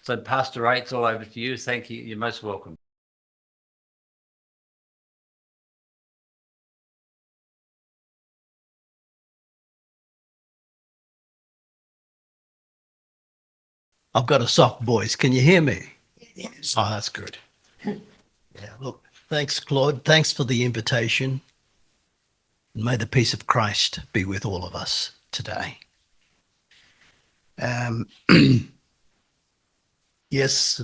So Pastor Eight, it's all over to you. Thank you. You're most welcome. I've got a soft voice. Can you hear me? Yes. Oh, that's good. Yeah, look, thanks, Claude. Thanks for the invitation. May the peace of Christ be with all of us today. Yes,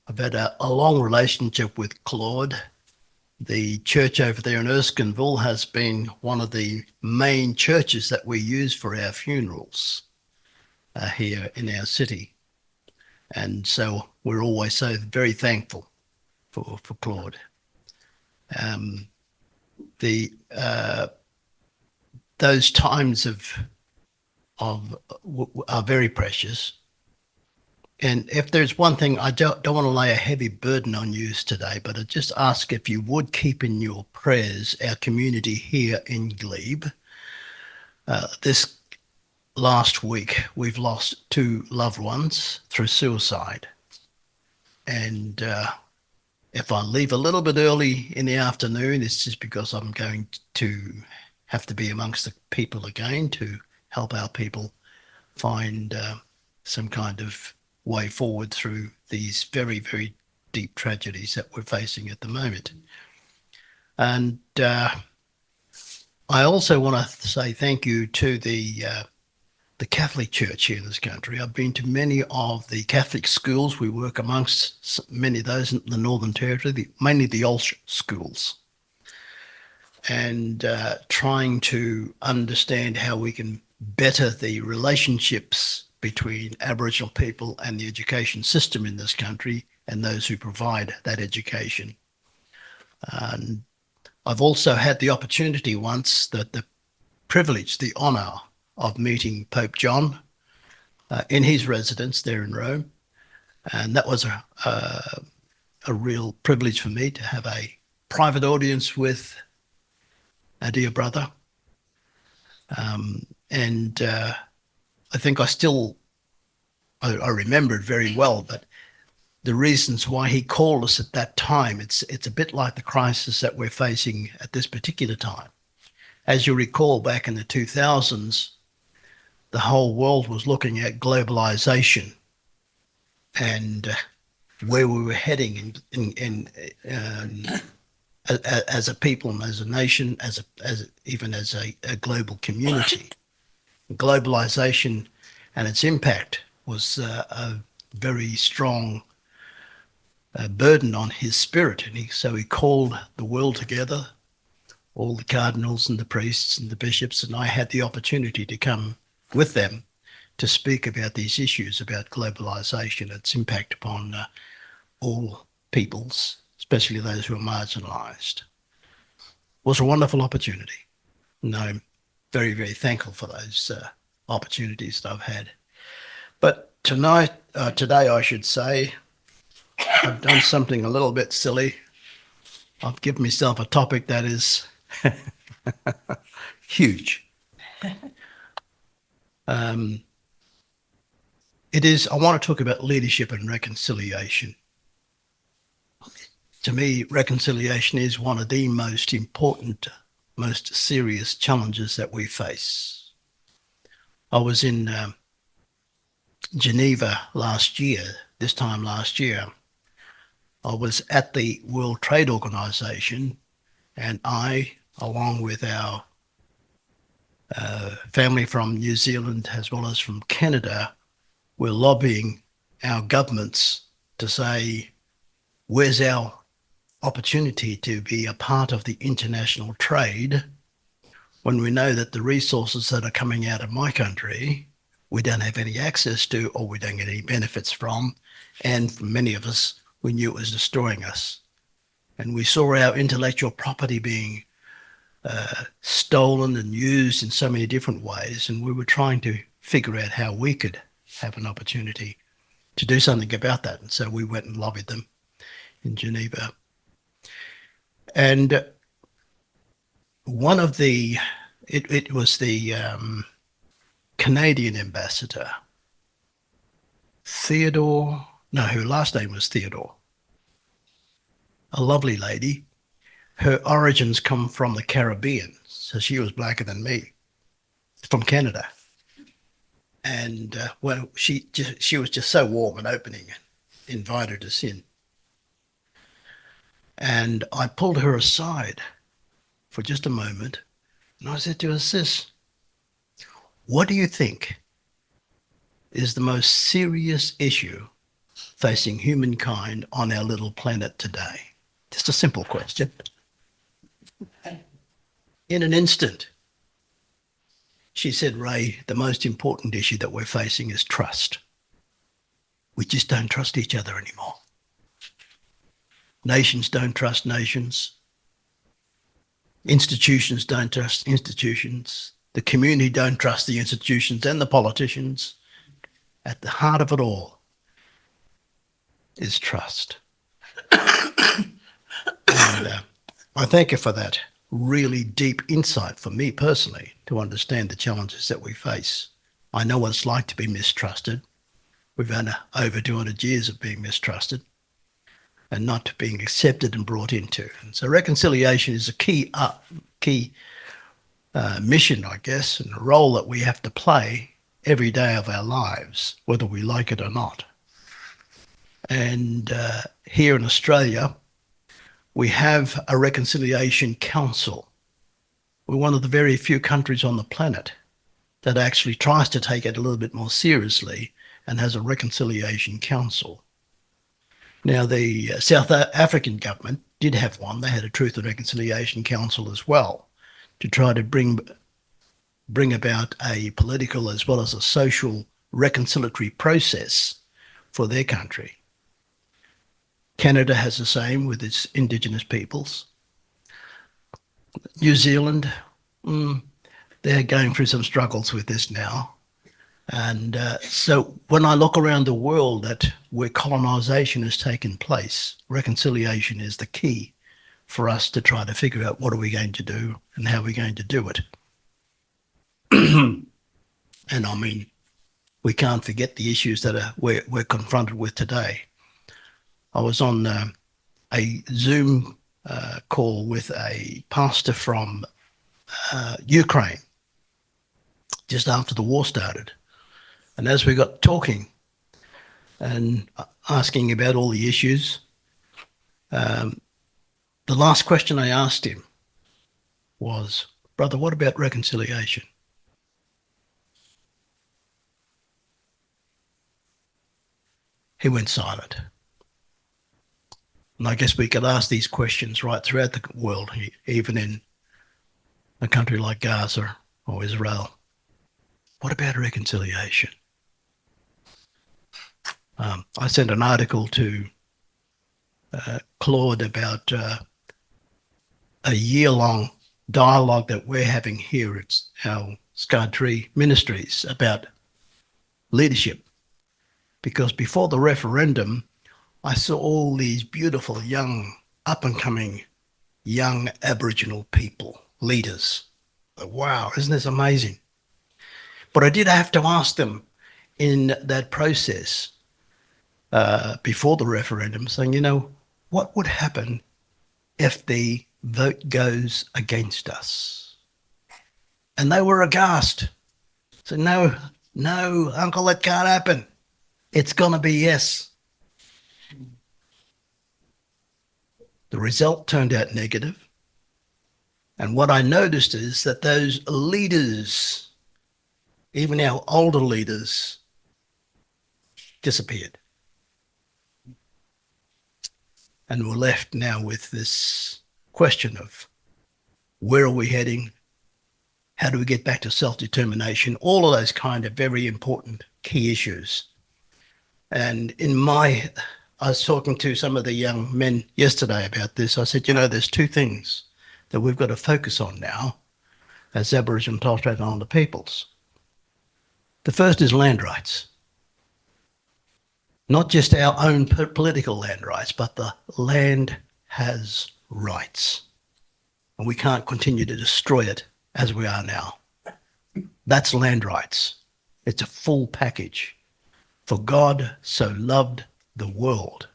I've had a long relationship with Claude. The church over there in Erskineville has been one of the main churches that we use for our funerals here in our city. And so we're always so very thankful for Claude. Those times are very precious. And if there's one thing, I don't want to lay a heavy burden on you today, but I just ask if you would keep in your prayers our community here in Glebe. This last week, we've lost 2 loved ones through suicide. And if I leave a little bit early in the afternoon, it's just because I'm going to have to be amongst the people again to help our people find some kind of way forward through these very, very deep tragedies that we're facing at the moment. And I also want to say thank you to the Catholic Church here in this country. I've been to many of the Catholic schools. We work amongst many of those in the Northern Territory, mainly the Ulster schools, and trying to understand how we can better the relationships between Aboriginal people and the education system in this country and those who provide that education. And I've also had the opportunity once, the privilege, the honour of meeting Pope John in his residence there in Rome. And that was a real privilege for me to have a private audience with our dear brother. And I think I remember it very well, but the reasons why he called us at that time, it's a bit like the crisis that we're facing at this particular time. As you recall, back in the 2000s, the whole world was looking at globalization and where we were heading as a people and as a nation, even as a global community. Globalization and its impact was a very strong burden on his spirit, and so he called the world together, all the cardinals and the priests and the bishops, and I had the opportunity to come with them to speak about these issues about globalization, its impact upon all peoples, especially those who are marginalized. It was a wonderful opportunity, and I'm very, very thankful for those opportunities that I've had. But today, I should say, I've done something a little bit silly. I've given myself a topic that is huge. I want to talk about leadership and reconciliation. To me, reconciliation is one of the most important, most serious challenges that we face. I was in Geneva this time last year. I was at the World Trade Organization, and I, along with our family from New Zealand as well as from Canada, were lobbying our governments to say, where's our opportunity to be a part of the international trade when we know that the resources that are coming out of my country we don't have any access to or we don't get any benefits from, and for many of us we knew it was destroying us. And we saw our intellectual property being stolen and used in so many different ways, and we were trying to figure out how we could have an opportunity to do something about that. And so we went and lobbied them in Geneva. And it was the Canadian ambassador, Theodore No, her last name was Theodore. A lovely lady. Her origins come from the Caribbean, so she was blacker than me, from Canada. And well, she was just so warm and opening and invited us in. And I pulled her aside for just a moment, and I said to her, "Sis, what do you think is the most serious issue facing humankind on our little planet today?" Just a simple question. In an instant, she said, "Ray, the most important issue that we're facing is trust. We just don't trust each other anymore. Nations don't trust nations. Institutions don't trust institutions. The community don't trust the institutions and the politicians. At the heart of it all is trust." And I thank you for that really deep insight for me personally to understand the challenges that we face. I know what it's like to be mistrusted. We've had over 200 years of being mistrusted and not being accepted and brought into. And so reconciliation is a key mission, I guess, and a role that we have to play every day of our lives, whether we like it or not. And here in Australia, we have a reconciliation council. We're one of the very few countries on the planet that actually tries to take it a little bit more seriously and has a reconciliation council. Now, the South African government did have one. They had a Truth and Reconciliation Council as well to try to bring about a political as well as a social reconciliatory process for their country. Canada has the same with its Indigenous peoples. New Zealand, they're going through some struggles with this now. And so when I look around the world where colonisation has taken place, reconciliation is the key for us to try to figure out what are we going to do and how are we going to do it. And I mean, we can't forget the issues that we're confronted with today. I was on a Zoom call with a pastor from Ukraine just after the war started. And as we got talking and asking about all the issues, the last question I asked him was, "Brother, what about reconciliation?" He went silent. And I guess we could ask these questions right throughout the world, even in a country like Gaza or Israel. What about reconciliation? I sent an article to Claude about a year-long dialogue that we're having here at our Scarred Tree Ministries about leadership. Because before the referendum, I saw all these beautiful young, up-and-coming young Aboriginal people, leaders. Wow, isn't this amazing? But I did have to ask them in that process before the referendum, saying, what would happen if the vote goes against us? And they were aghast. So no, uncle, that can't happen. It's going to be yes. The result turned out negative. And what I noticed is that those leaders, even our older leaders, disappeared. And we're left now with this question of where are we heading? How do we get back to self-determination? All of those kind of very important key issues. And I was talking to some of the young men yesterday about this. I said, there's two things that we've got to focus on now as Aboriginal and Torres Strait Islander peoples. The first is land rights. Not just our own political land rights, but the land has rights. And we can't continue to destroy it as we are now. That's land rights. It's a full package. For God so loved the world.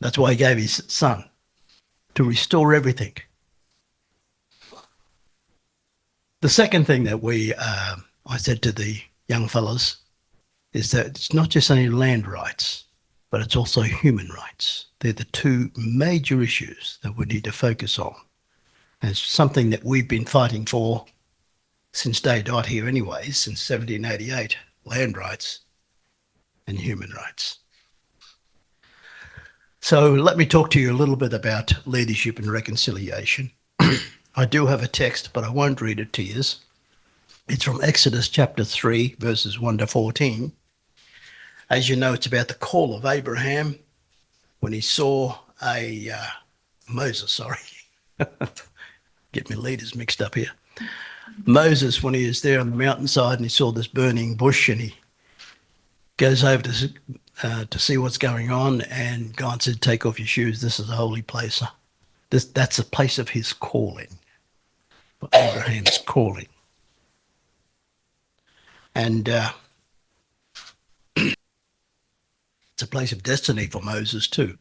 That's why he gave his son, to restore everything. The second thing that I said to the young fellas is that it's not just only land rights, but it's also human rights. They're the two major issues that we need to focus on. And it's something that we've been fighting for since day dot here anyways, since 1788, land rights and human rights. So let me talk to you a little bit about leadership and reconciliation. I do have a text, but I won't read it to you. It's from Exodus chapter 3, verses 1 to 14. As you know, it's about the call of Abraham when he saw Moses, get my leaders mixed up here. Moses, when he was there on the mountainside and he saw this burning bush, and he goes over to see what's going on, and God said, take off your shoes, this is a holy place. That's a place of his calling, Abraham's calling. And it's a place of destiny for Moses too.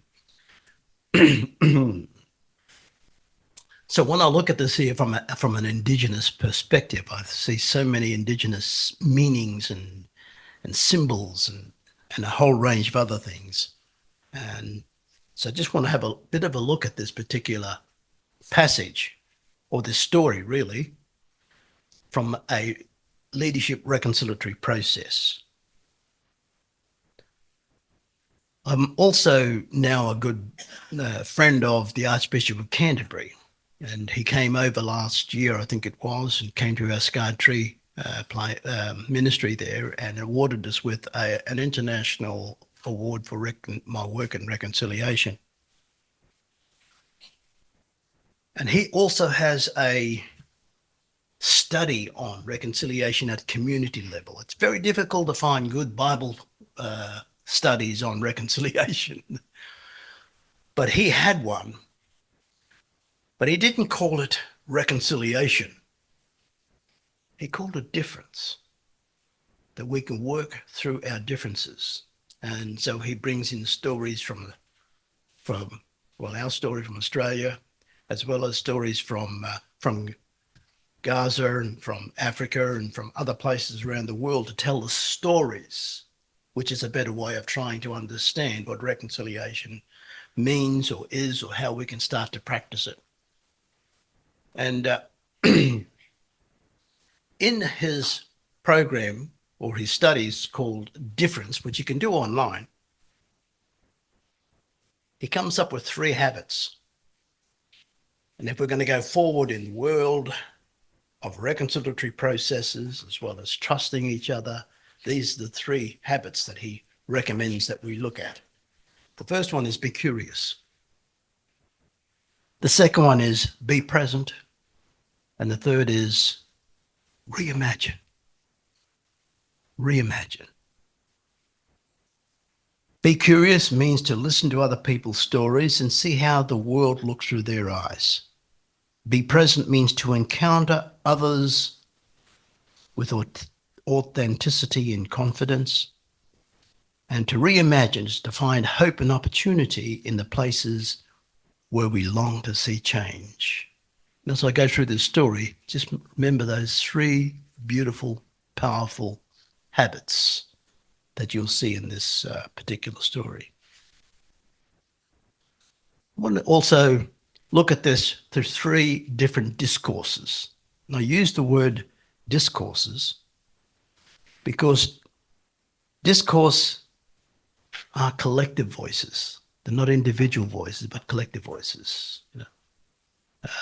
So when I look at this here from an Indigenous perspective, I see so many Indigenous meanings and symbols and a whole range of other things. And so I just want to have a bit of a look at this particular passage, or this story really, from a leadership reconciliatory process. I'm also now a good friend of the Archbishop of Canterbury, and he came over last year, I think it was, and came to our Scarred Tree ministry there and awarded us with an international award for my work in reconciliation. And he also has a study on reconciliation at community level. It's very difficult to find good Bible studies on reconciliation, but he had one, but he didn't call it reconciliation. He called it difference, that we can work through our differences. And so he brings in stories from our story from Australia, as well as stories from Gaza and from Africa and from other places around the world to tell us stories, which is a better way of trying to understand what reconciliation means or is, or how we can start to practice it. And in his program or his studies called Difference, which you can do online, he comes up with 3 habits. And if we're going to go forward in the world of reconciliatory processes, as well as trusting each other, these are the 3 habits that he recommends that we look at. The first one is be curious. The second one is be present. And the third is reimagine. Reimagine. Be curious means to listen to other people's stories and see how the world looks through their eyes. Be present means to encounter others with authenticity and confidence. And to reimagine is to find hope and opportunity in the places where we long to see change. And as I go through this story, just remember those 3 beautiful, powerful habits that you'll see in this particular story. I want to also look at this through 3 different discourses. And I use the word discourses because discourse are collective voices. They're not individual voices, but collective voices.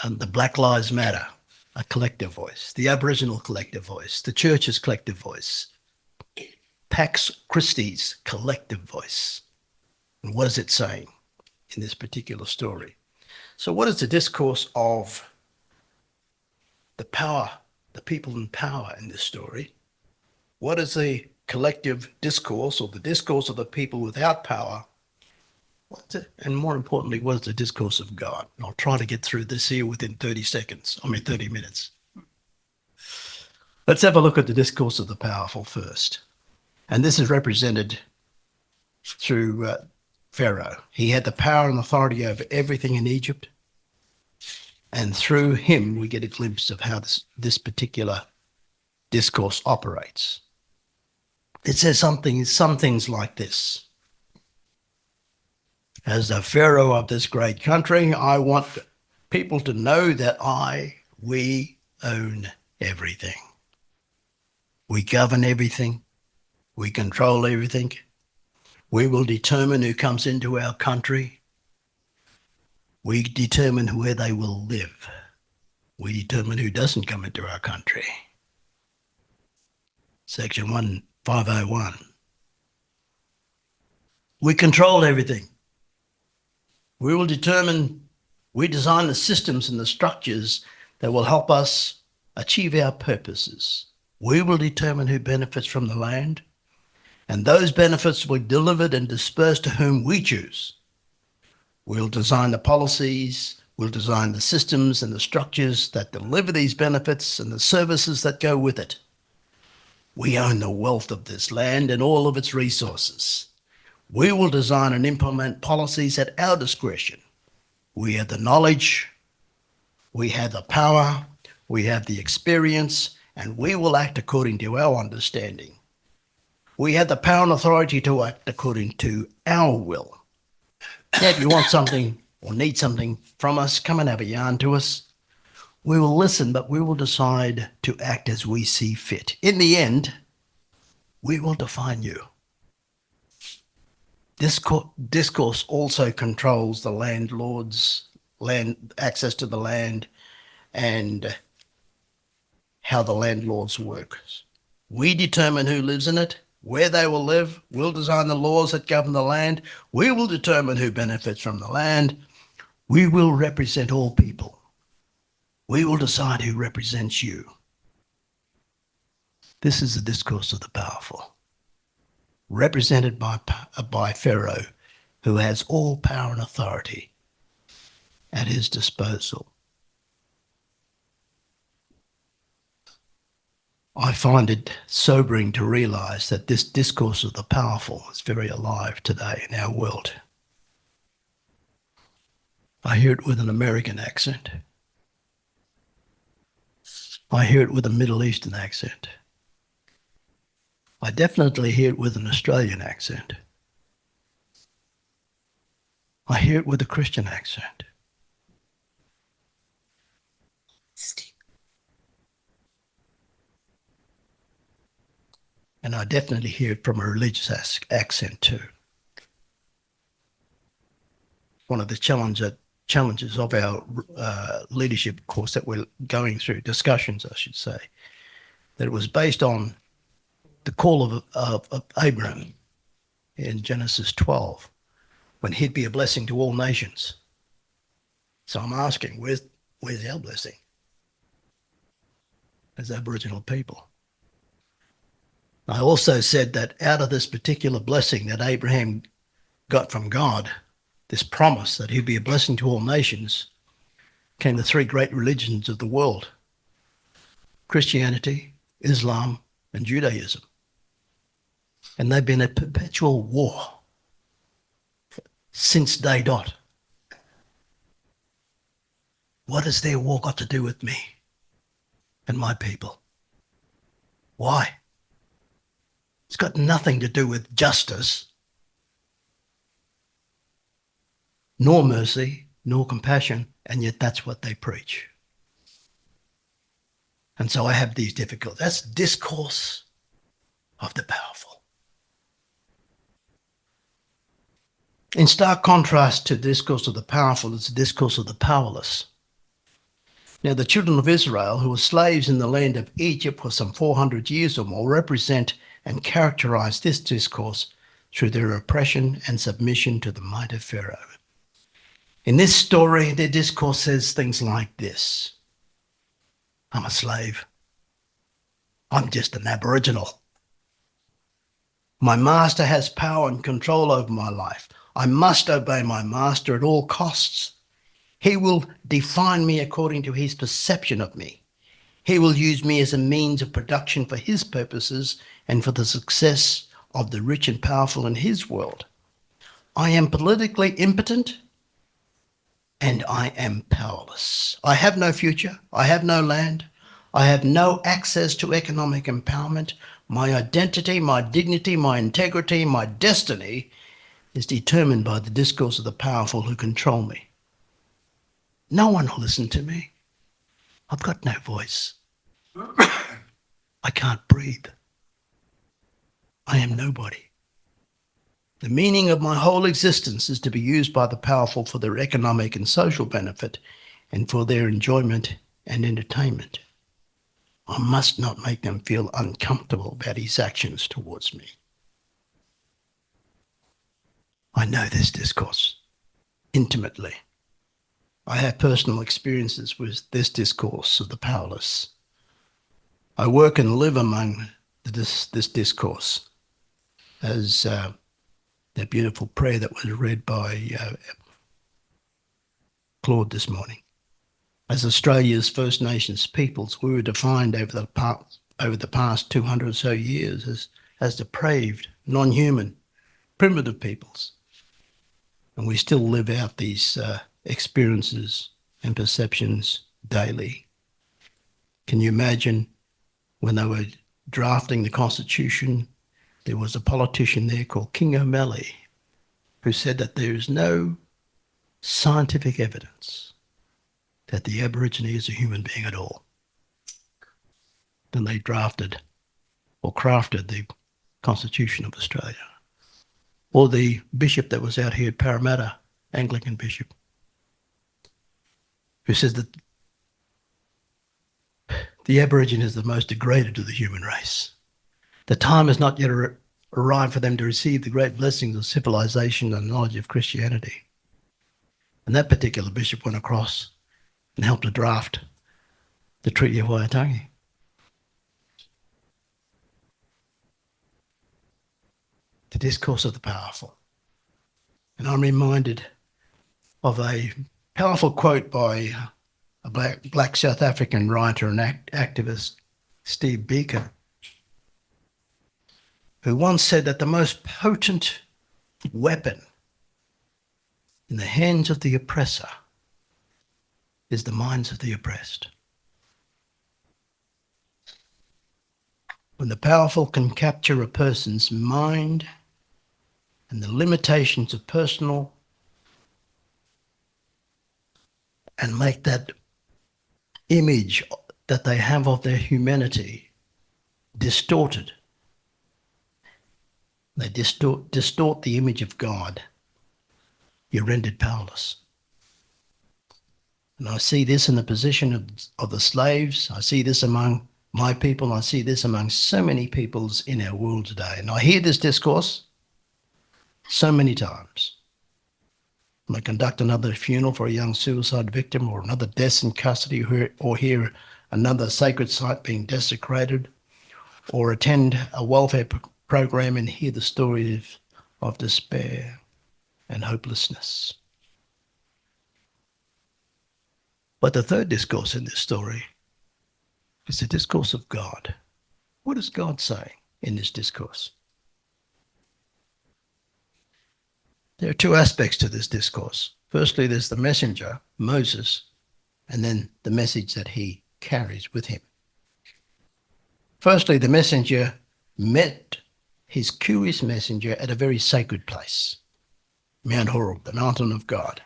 The Black Lives Matter, a collective voice. The Aboriginal collective voice. The Church's collective voice. Pax Christi's collective voice. And what is it saying in this particular story? So what is the discourse of the power, the people in power in this story? What is the collective discourse, or the discourse of the people without power? And more importantly, what is the discourse of God? And I'll try to get through this here within 30 minutes. Let's have a look at the discourse of the powerful first. And this is represented through Pharaoh. He had the power and authority over everything in Egypt. And through him, we get a glimpse of how this particular discourse operates. It says some things like this. As the Pharaoh of this great country, I want people to know that we own everything. We govern everything. We control everything. We will determine who comes into our country. We determine where they will live. We determine who doesn't come into our country. Section 1501. We control everything. We will design the systems and the structures that will help us achieve our purposes. We will determine who benefits from the land, and those benefits will be delivered and dispersed to whom we choose. We'll design the policies, we'll design the systems and the structures that deliver these benefits and the services that go with it. We own the wealth of this land and all of its resources. We will design and implement policies at our discretion. We have the knowledge, we have the power, we have the experience, and we will act according to our understanding. We have the power and authority to act according to our will. Now, if you want something or need something from us, come and have a yarn to us. We will listen, but we will decide to act as we see fit. In the end, we will define you. Discourse also controls the landlord's access to the land and how the landlords work. We determine who lives in it, where they will live. We'll design the laws that govern the land. We will determine who benefits from the land. We will represent all people. We will decide who represents you. This is the discourse of the powerful, represented by Pharaoh, who has all power and authority at his disposal. I find it sobering to realise that this discourse of the powerful is very alive today in our world. I hear it with an American accent. I hear it with a Middle Eastern accent. I definitely hear it with an Australian accent. I hear it with a Christian accent. And I definitely hear it from a religious accent too. One of the challenges of our leadership course that we're going through, discussions I should say, that it was based on the call of Abram in Genesis 12, when he'd be a blessing to all nations. So I'm asking, where's our blessing as Aboriginal people? I also said that out of this particular blessing that Abraham got from God, this promise that he'd be a blessing to all nations, came the three great religions of the world: Christianity, Islam, and Judaism. And they've been at perpetual war since day dot. What has their war got to do with me and my people? Why? It's got nothing to do with justice, nor mercy, nor compassion, and yet that's what they preach. And so I have these difficulties. That's discourse of the powerful. In stark contrast to discourse of the powerful, it's a discourse of the powerless. Now, the children of Israel, who were slaves in the land of Egypt for some 400 years or more, represent and characterize this discourse through their oppression and submission to the might of Pharaoh. In this story, their discourse says things like this: I'm a slave. I'm just an Aboriginal. My master has power and control over my life. I must obey my master at all costs. He will define me according to his perception of me. He will use me as a means of production for his purposes and for the success of the rich and powerful in his world. I am politically impotent and I am powerless. I have no future. I have no land. I have no access to economic empowerment. My identity, my dignity, my integrity, my destiny is determined by the discourse of the powerful who control me. No one will listen to me. I've got no voice. I can't breathe. I am nobody. The meaning of my whole existence is to be used by the powerful for their economic and social benefit and for their enjoyment and entertainment. I must not make them feel uncomfortable about his actions towards me. I know this discourse intimately. I have personal experiences with this discourse of the powerless. I work and live among this discourse, as that beautiful prayer that was read by Claude this morning. As Australia's First Nations peoples, we were defined over the past 200 or so years as depraved, non-human, primitive peoples. And we still live out these experiences and perceptions daily. Can you imagine when they were drafting the Constitution, there was a politician there called King O'Malley who said that there is no scientific evidence that the Aborigine is a human being at all. Then they drafted or crafted the Constitution of Australia. Or the bishop that was out here at Parramatta, Anglican bishop, who says that the Aborigine is the most degraded of the human race. The time has not yet arrived for them to receive the great blessings of civilization and knowledge of Christianity. And that particular bishop went across and helped to draft the Treaty of Waitangi. The discourse of the powerful. And I'm reminded of a powerful quote by a black South African writer and activist, Steve Biko, who once said that the most potent weapon in the hands of the oppressor is the minds of the oppressed. When the powerful can capture a person's mind and the limitations of personal and make that image that they have of their humanity distorted. They distort the image of God. You're rendered powerless. And I see this in the position of the slaves. I see this among my people. I see this among so many peoples in our world today. And I hear this discourse so many times. When I conduct another funeral for a young suicide victim or another death in custody or hear another sacred site being desecrated or attend a welfare program and hear the stories of despair and hopelessness. But the third discourse in this story is the discourse of God. What is God saying in this discourse? There are two aspects to this discourse. Firstly, there's the messenger, Moses, and then the message that he carries with him. Firstly, the messenger met his curious messenger at a very sacred place, Mount Horeb, the mountain of God.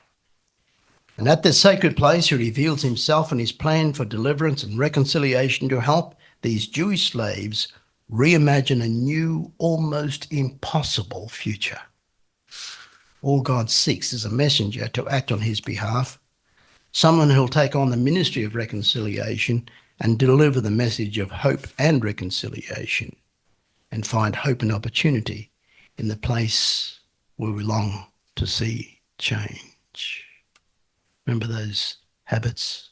And at this sacred place, he reveals himself and his plan for deliverance and reconciliation to help these Jewish slaves reimagine a new, almost impossible future. All God seeks is a messenger to act on his behalf, someone who'll take on the ministry of reconciliation and deliver the message of hope and reconciliation and find hope and opportunity in the place where we long to see change. Remember those habits?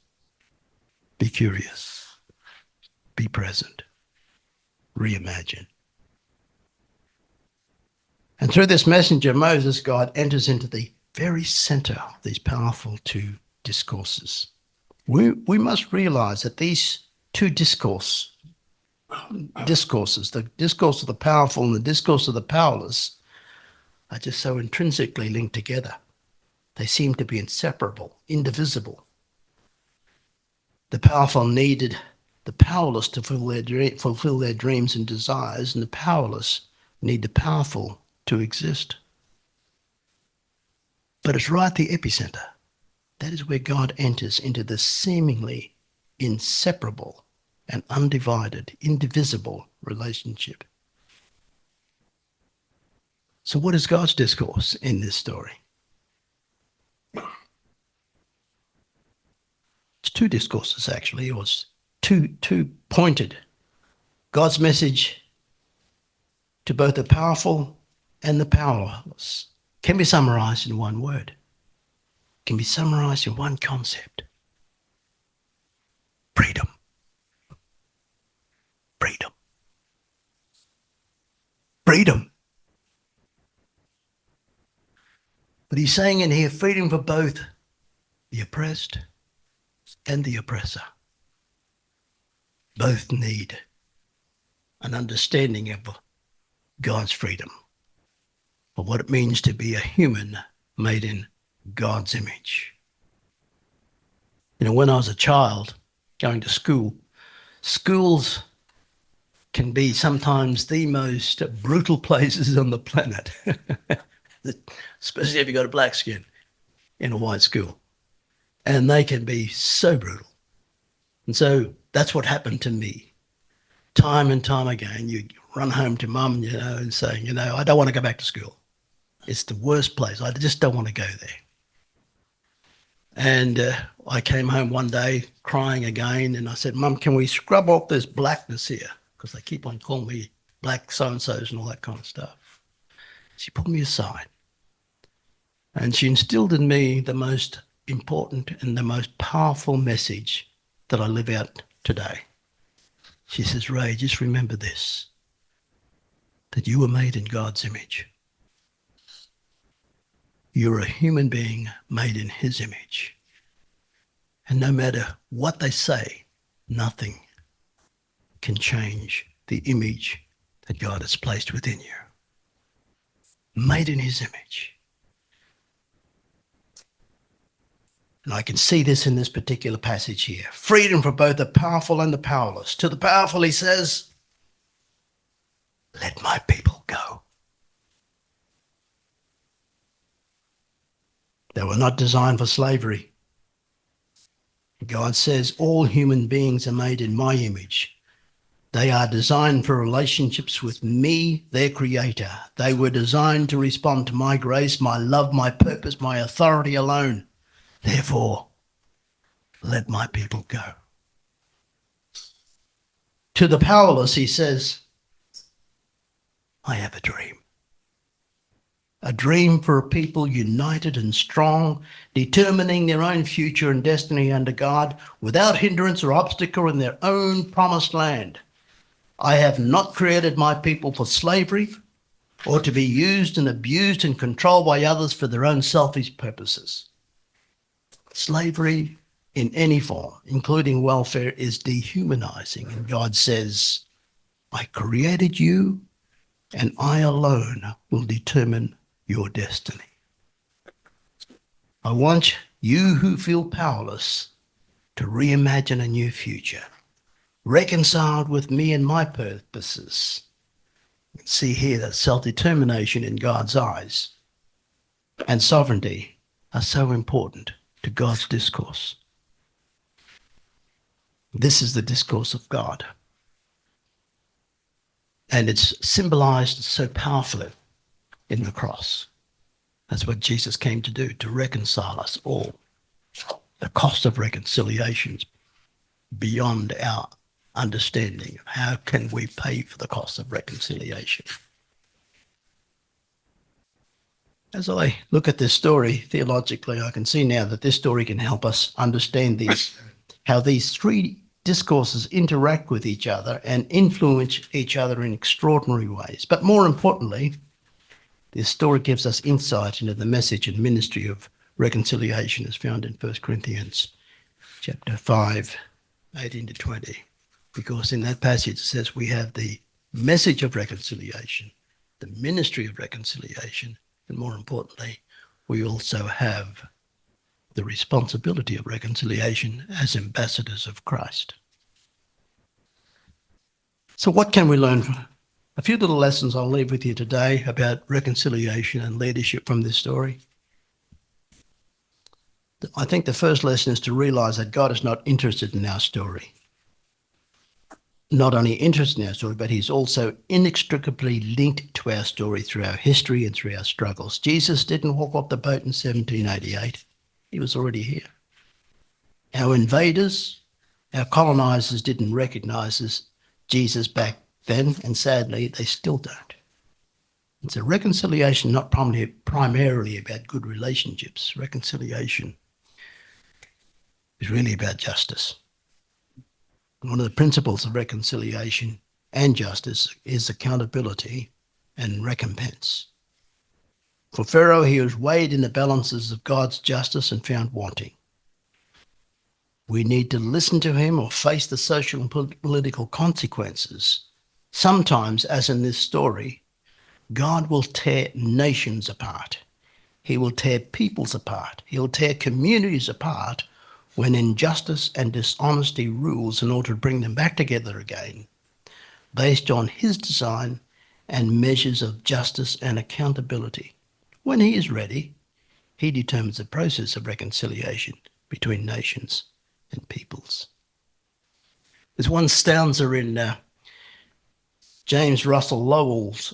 Be curious, be present, reimagine. And through this messenger, Moses, God enters into the very center of these powerful two discourses. We must realize that these two discourses, the discourse of the powerful and the discourse of the powerless, are just so intrinsically linked together. They seem to be inseparable, indivisible. The powerful needed the powerless to fulfill their dreams and desires, and the powerless need the powerful to exist. But it's right at the epicenter. That is where God enters into the seemingly inseparable and undivided, indivisible relationship. So what is God's discourse in this story? It's two discourses, actually. It was two pointed. God's message to both the powerful and the powerless can be summarized in one word, can be summarized in one concept: freedom. Freedom. Freedom. But he's saying in here, freedom for both the oppressed and the oppressor. Both need an understanding of God's freedom, of what it means to be a human made in God's image. You know, when I was a child going to school, schools can be sometimes the most brutal places on the planet, especially if you've got a black skin in a white school. And they can be so brutal. And so that's what happened to me. Time and time again, you run home to mum, and saying, I don't want to go back to school. It's the worst place. I just don't want to go there. And I came home one day crying again, and I said, Mum, can we scrub off this blackness here? Because they keep on calling me black so-and-sos and all that kind of stuff. She pulled me aside, and she instilled in me the most important and the most powerful message that I live out today. She says, Ray, just remember this, that you were made in God's image. You're a human being made in his image. And no matter what they say, nothing can change the image that God has placed within you. Made in his image. And I can see this in this particular passage here. Freedom for both the powerful and the powerless. To the powerful, he says, let my people go. They were not designed for slavery. God says all human beings are made in my image. They are designed for relationships with me, their creator. They were designed to respond to my grace, my love, my purpose, my authority alone. Therefore, let my people go. To the powerless, he says, I have a dream. A dream for a people united and strong, determining their own future and destiny under God, without hindrance or obstacle in their own promised land. I have not created my people for slavery or to be used and abused and controlled by others for their own selfish purposes. Slavery in any form, including welfare, is dehumanizing. And God says, I created you and I alone will determine your destiny. I want you who feel powerless to reimagine a new future, reconciled with me and my purposes. You can see here that self-determination in God's eyes and sovereignty are so important to God's discourse. This is the discourse of God. And it's symbolized so powerfully in the cross. That's what Jesus came to do, to reconcile us all. The cost of reconciliation is beyond our understanding. How can we pay for the cost of reconciliation? As I look at this story theologically, I can see now that this story can help us understand how these three discourses interact with each other and influence each other in extraordinary ways. But more importantly, this story gives us insight into the message and ministry of reconciliation as found in 1 Corinthians chapter 5, 18 to 20. Because in that passage it says we have the message of reconciliation, the ministry of reconciliation, And more importantly, we also have the responsibility of reconciliation as ambassadors of Christ. So what can we learn from a few little lessons I'll leave with you today about reconciliation and leadership from this story? I think the first lesson is to realize that God is not interested in our story. Not only interested in our story, but he's also inextricably linked to our story through our history and through our struggles. Jesus didn't walk off the boat in 1788. He was already here. Our invaders, our colonizers didn't recognize Jesus back then, and sadly, they still don't. It's a reconciliation not primarily about good relationships. Reconciliation is really about justice. One of the principles of reconciliation and justice is accountability and recompense. For Pharaoh, he was weighed in the balances of God's justice and found wanting. We need to listen to him or face the social and political consequences. Sometimes, as in this story, God will tear nations apart. He will tear peoples apart. He'll tear communities apart when injustice and dishonesty rules in order to bring them back together again, based on his design and measures of justice and accountability. When he is ready, he determines the process of reconciliation between nations and peoples. There's one stanza in James Russell Lowell's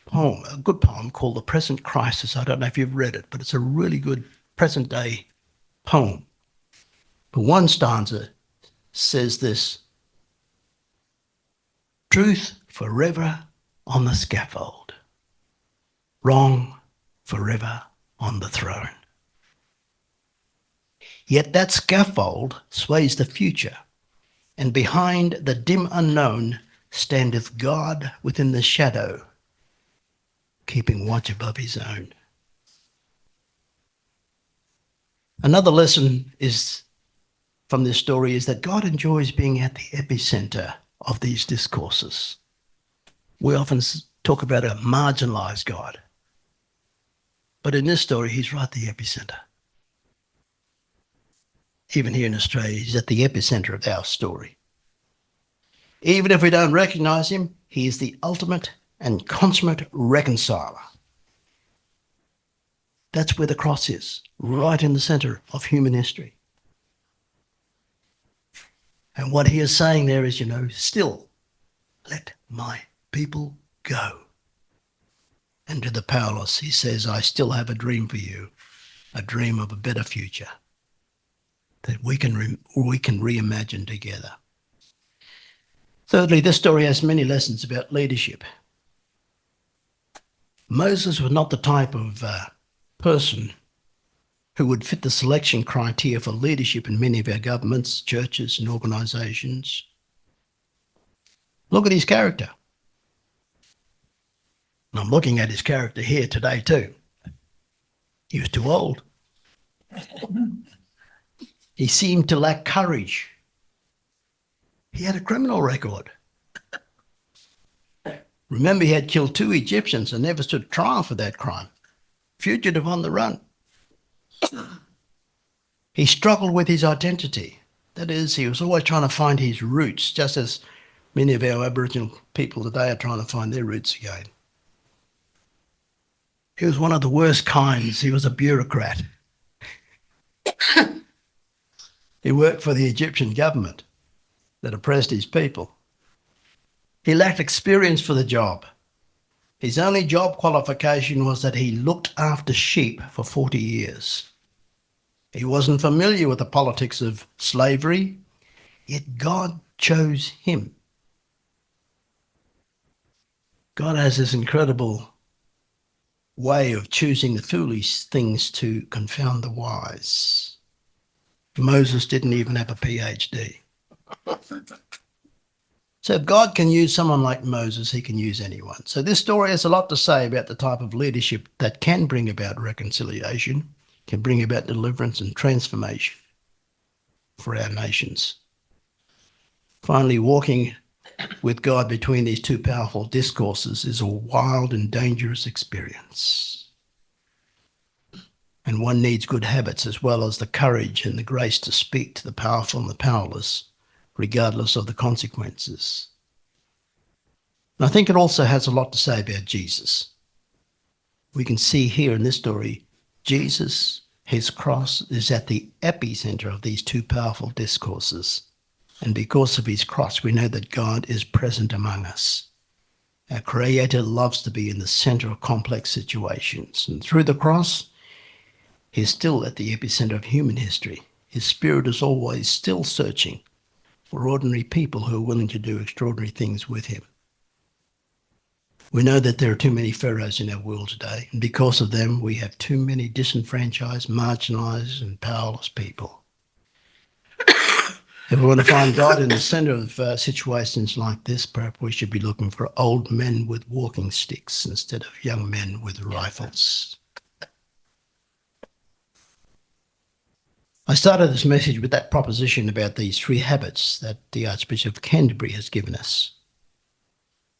poem, a good poem called The Present Crisis. I don't know if you've read it, but it's a really good present day poem. But one stanza says this: truth forever on the scaffold, wrong forever on the throne. Yet that scaffold sways the future, and behind the dim unknown standeth God within the shadow, keeping watch above his own. Another lesson from this story is that God enjoys being at the epicenter of these discourses. We often talk about a marginalized God, but in this story, he's right at the epicenter. Even here in Australia, he's at the epicenter of our story. Even if we don't recognize him, he is the ultimate and consummate reconciler. That's where the cross is, right in the center of human history. And what he is saying there is, still let my people go. And to the powerless, he says, I still have a dream for you, a dream of a better future that we can reimagine together. Thirdly, this story has many lessons about leadership. Moses was not the type of person who would fit the selection criteria for leadership in many of our governments, churches, and organisations. Look at his character. And I'm looking at his character here today too. He was too old. He seemed to lack courage. He had a criminal record. Remember, he had killed 2 Egyptians and never stood trial for that crime. Fugitive on the run. He struggled with his identity. That is, he was always trying to find his roots, just as many of our Aboriginal people today are trying to find their roots again. He was one of the worst kinds. He was a bureaucrat. He worked for the Egyptian government that oppressed his people. He lacked experience for the job. His only job qualification was that he looked after sheep for 40 years. He wasn't familiar with the politics of slavery, yet God chose him. God has this incredible way of choosing the foolish things to confound the wise. Moses didn't even have a PhD. So if God can use someone like Moses, he can use anyone. So this story has a lot to say about the type of leadership that can bring about reconciliation, can bring about deliverance and transformation for our nations. Finally, walking with God between these two powerful discourses is a wild and dangerous experience. And one needs good habits as well as the courage and the grace to speak to the powerful and the powerless, regardless of the consequences. And I think it also has a lot to say about Jesus. We can see here in this story, Jesus, his cross, is at the epicenter of these two powerful discourses. And because of his cross, we know that God is present among us. Our Creator loves to be in the center of complex situations. And through the cross, he's still at the epicenter of human history. His spirit is always still searching for ordinary people who are willing to do extraordinary things with him. We know that there are too many pharaohs in our world today, and because of them, we have too many disenfranchised, marginalised, and powerless people. If we want to find God in the center of situations like this, perhaps we should be looking for old men with walking sticks instead of young men with rifles. I started this message with that proposition about these three habits that the Archbishop of Canterbury has given us.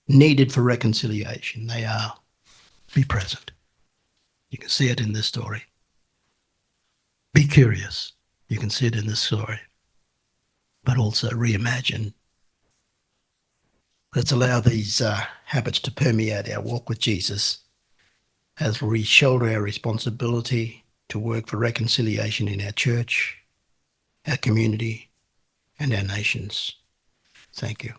Needed for reconciliation. They are: be present. You can see it in this story. Be curious. You can see it in this story. But also reimagine. Let's allow these habits to permeate our walk with Jesus as we shoulder our responsibility to work for reconciliation in our church, our community, and our nations. Thank you.